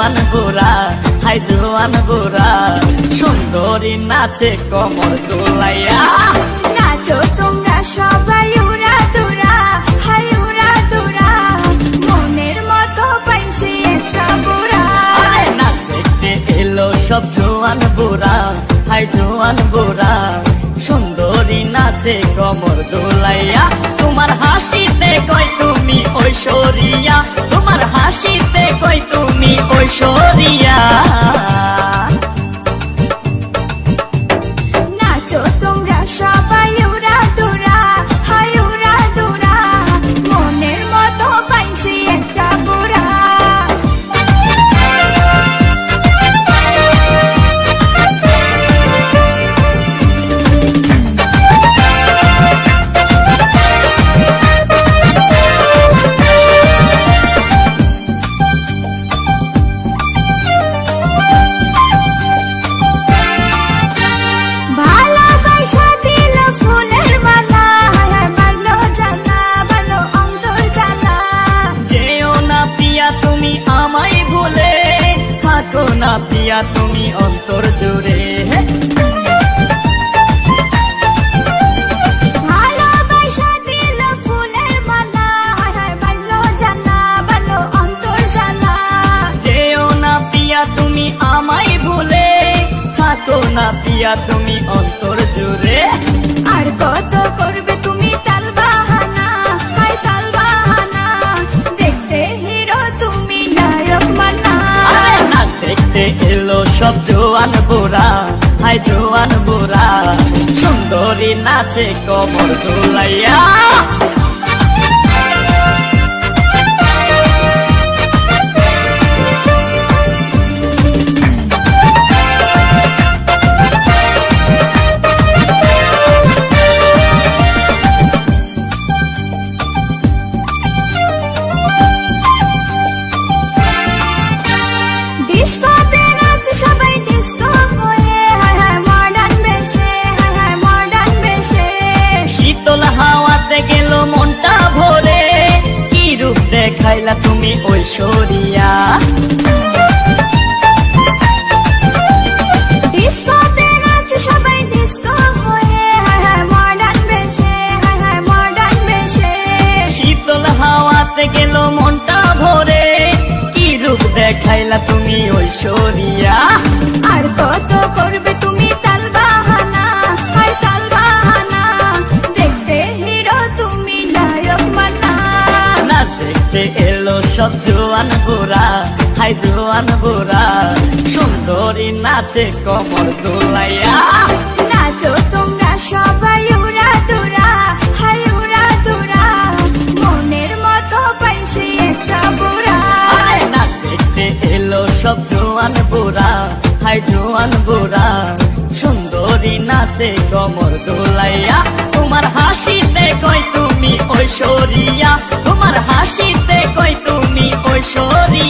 জোয়ান বুড়া, হাই জোয়ান বুড়া, সুন্দরী নাচে কমর দোলাইয়া। নাচো তোমরা সবাই উড়া দুরা, হাই উড়া দুরা, মনের মতো পাইছি একটা বুড়া। নাচ দেখতে এলো সব জোয়ান বুড়া, হাই জোয়ান বুড়া, সুন্দরী নাচে কমর দোলাইয়া। তোমার হাসিতে কই তুমি ঐশ্বরিয়া, তোমার হাসিতে কই তুমি ঐশ্বরিয়া। নাচো তোমরা সবাই উড়া দুরা, হাই উড়া দুরা, মনের মতো পাইছি একটা বুড়া। না পিয়া তুমি অন্তর জুড়ে, ভালোবাসা দিল ফুলের মালা, বাড়লো জ্বালা বাড়লো অন্তর জ্বালা। যেও না পিয়া তুমি আমায় ভুলে, থাকো না পিয়া তুমি অন্তর জুড়ে। আর কত করবে তুমি তাল বাহানা, হাই তাল বাহানা, দেখতে হিরো তুমি নায়ক মানা। দেখতে এলো সব জোয়ান বুড়া, হাই জোয়ান বুড়া, সুন্দরী নাচে কমর দোলাইয়া। গেল মনটা ভরে, কি রূপ দেখাইলা তুমি ঐশ্বরিয়া। ডিস্কোতে নাচ সবাই ডিস্কো হয়ে, মডার্ন বেশে, মডার্ন বেশে। শীতল হাওয়াতে গেল মনটা ভরে, কি রূপ দেখাইলা তুমি ঐশ্বরিয়া। আর কত করবে তুমি তাল বাহানা, হাই তাল বাহানা, দেখতে হিরো তুমি নায়ক মানা। নাচ দেখতে এলো সব জোয়ান বুড়া, হাই জোয়ান বুড়া, সুন্দরী নাচে কমর দোলাইয়া। নাচো তোমরা সবাই উড়া দুরা, হাই উড়া দুরা, মনের মতো পাইছি একটা বুড়া। নাচ দেখতে এলো সব জোয়ান বুড়া, হাই জোয়ান বুড়া, সুন্দরী নাচে কমর দোলাইয়া। তোমার হাসিতে কই তুমি ঐশ্বরিয়া, তোমার হাসিতে কই তুমি ঐশ্বরিয়া।